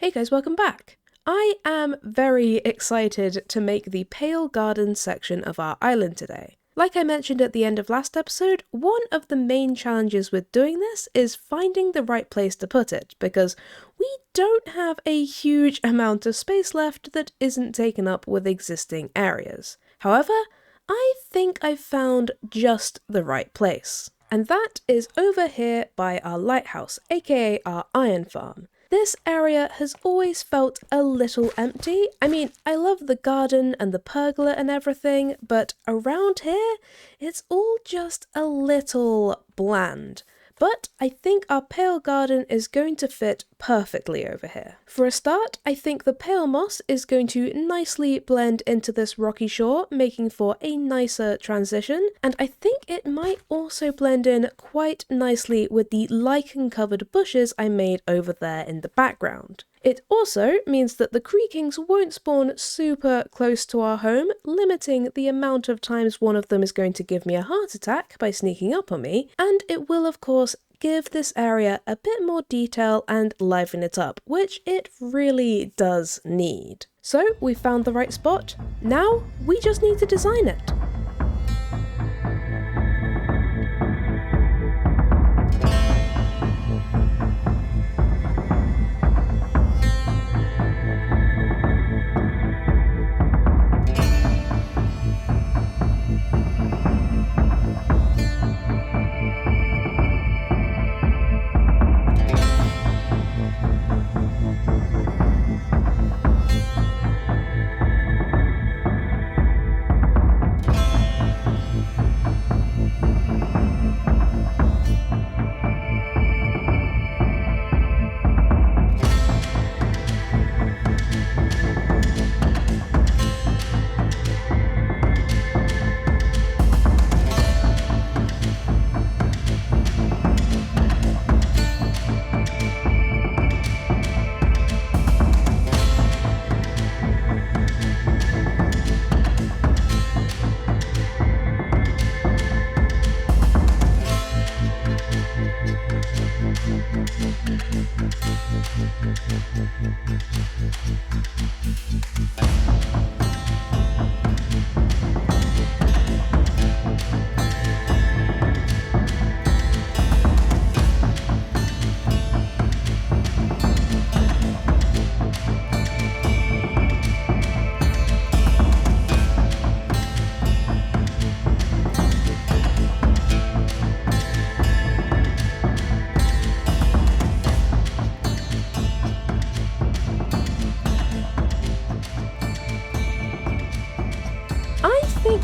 Hey guys, welcome back! I am very excited to make the Pale Garden section of our island today. Like I mentioned at the end of last episode, one of the main challenges with doing this is finding the right place to put it, because we don't have a huge amount of space left that isn't taken up with existing areas. However, I think I've found just the right place. And that is over here by our lighthouse, aka our iron farm. This area has always felt a little empty. I mean, I love the garden and the pergola and everything, but around here, it's all just a little bland. But I think our pale garden is going to fit perfectly over here. For a start, I think the pale moss is going to nicely blend into this rocky shore, making for a nicer transition, and I think it might also blend in quite nicely with the lichen-covered bushes I made over there in the background. It also means that the creakings won't spawn super close to our home, limiting the amount of times one of them is going to give me a heart attack by sneaking up on me, and it will of course give this area a bit more detail and liven it up, which it really does need. So we found the right spot, now we just need to design it.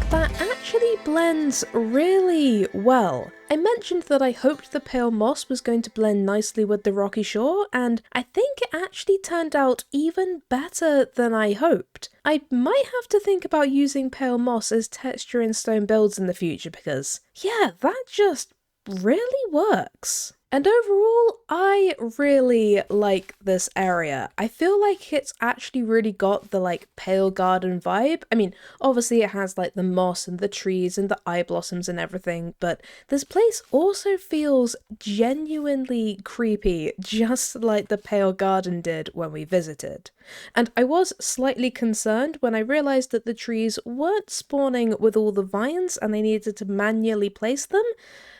That actually blends really well. I mentioned that I hoped the pale moss was going to blend nicely with the rocky shore, and I think it actually turned out even better than I hoped. I might have to think about using pale moss as texture in stone builds in the future because, yeah, that just really works. And overall, I really like this area. I feel like it's actually really got the pale garden vibe. I mean, obviously it has the moss and the trees and the eye blossoms and everything, but this place also feels genuinely creepy, just like the pale garden did when we visited. And I was slightly concerned when I realized that the trees weren't spawning with all the vines and I needed to manually place them.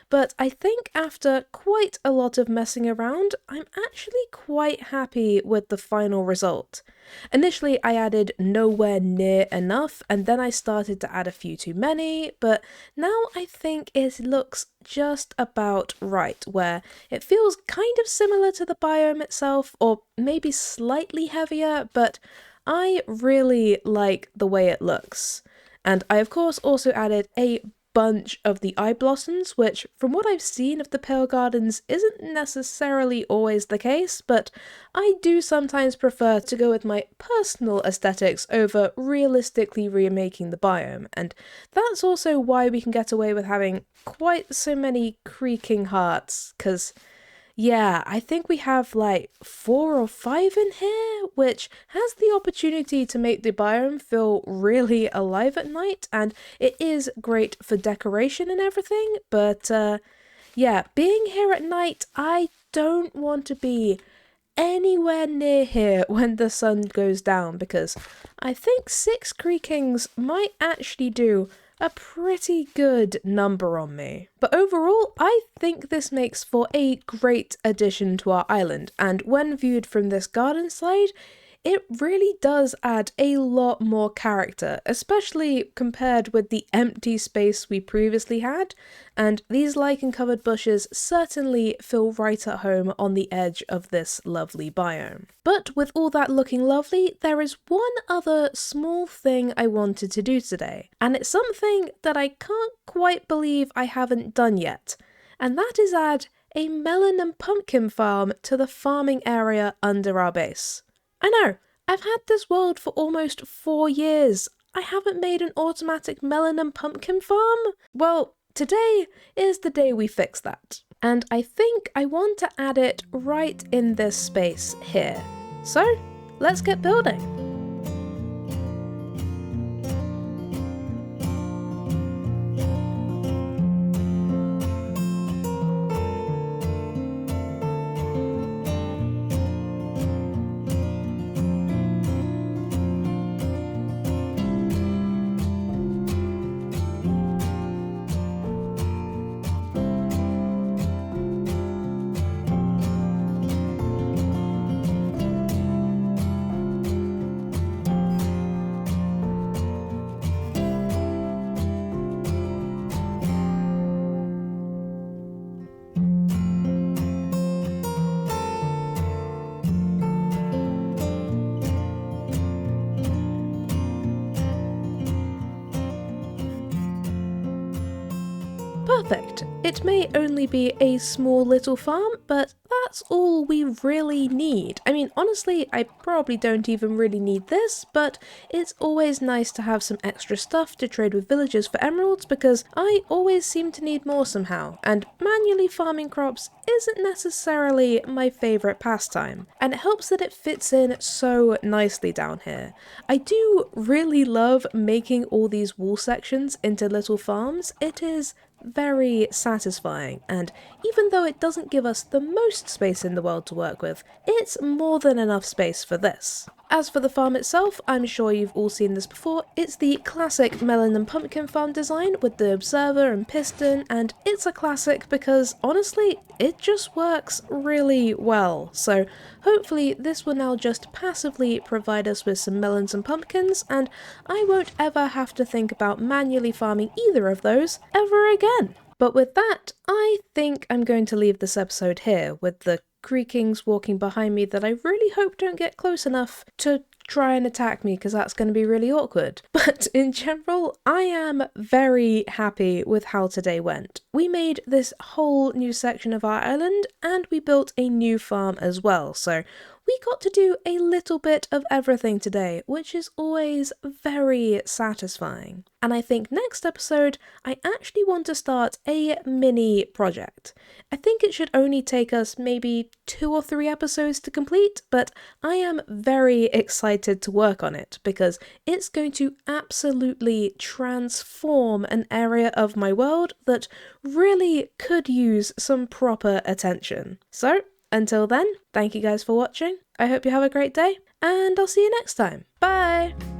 But I think after quite a lot of messing around, I'm actually quite happy with the final result. Initially, I added nowhere near enough, and then I started to add a few too many, but now I think it looks just about right, where it feels kind of similar to the biome itself, or maybe slightly heavier, but I really like the way it looks. And I of course also added a bunch of the eye blossoms, which from what I've seen of the pale gardens isn't necessarily always the case, but I do sometimes prefer to go with my personal aesthetics over realistically remaking the biome, and that's also why we can get away with having quite so many creaking hearts, because yeah, I think we have 4 or 5 in here, which has the opportunity to make the biome feel really alive at night, and it is great for decoration and everything, but yeah, being here at night, I don't want to be anywhere near here when the sun goes down, because I think 6 creakings might actually do a pretty good number on me. But overall, I think this makes for a great addition to our island, and when viewed from this garden side, it really does add a lot more character, especially compared with the empty space we previously had, and these lichen-covered bushes certainly feel right at home on the edge of this lovely biome. But with all that looking lovely, there is one other small thing I wanted to do today, and it's something that I can't quite believe I haven't done yet, and that is add a melon and pumpkin farm to the farming area under our base. I know, I've had this world for almost 4 years. I haven't made an automatic melon and pumpkin farm? Well, today is the day we fix that. And I think I want to add it right in this space here. So, let's get building. Perfect. It may only be a small little farm, but that's all we really need. I mean, honestly, I probably don't even really need this, but it's always nice to have some extra stuff to trade with villagers for emeralds, because I always seem to need more somehow, and manually farming crops isn't necessarily my favourite pastime, and it helps that it fits in so nicely down here. I do really love making all these wall sections into little farms. It is very satisfying, and even though it doesn't give us the most space in the world to work with, it's more than enough space for this. As for the farm itself, I'm sure you've all seen this before. It's the classic melon and pumpkin farm design with the observer and piston, and it's a classic because honestly, it just works really well. So hopefully this will now just passively provide us with some melons and pumpkins, and I won't ever have to think about manually farming either of those ever again. But with that, I think I'm going to leave this episode here with the creakings walking behind me that I really hope don't get close enough to try and attack me, because that's going to be really awkward. But in general, I am very happy with how today went. We made this whole new section of our island, and we built a new farm as well, so we got to do a little bit of everything today, which is always very satisfying. And I think next episode, I actually want to start a mini project. I think it should only take us maybe 2 or 3 episodes to complete, but I am very excited to work on it because it's going to absolutely transform an area of my world that really could use some proper attention. So, until then, thank you guys for watching. I hope you have a great day, and I'll see you next time. Bye!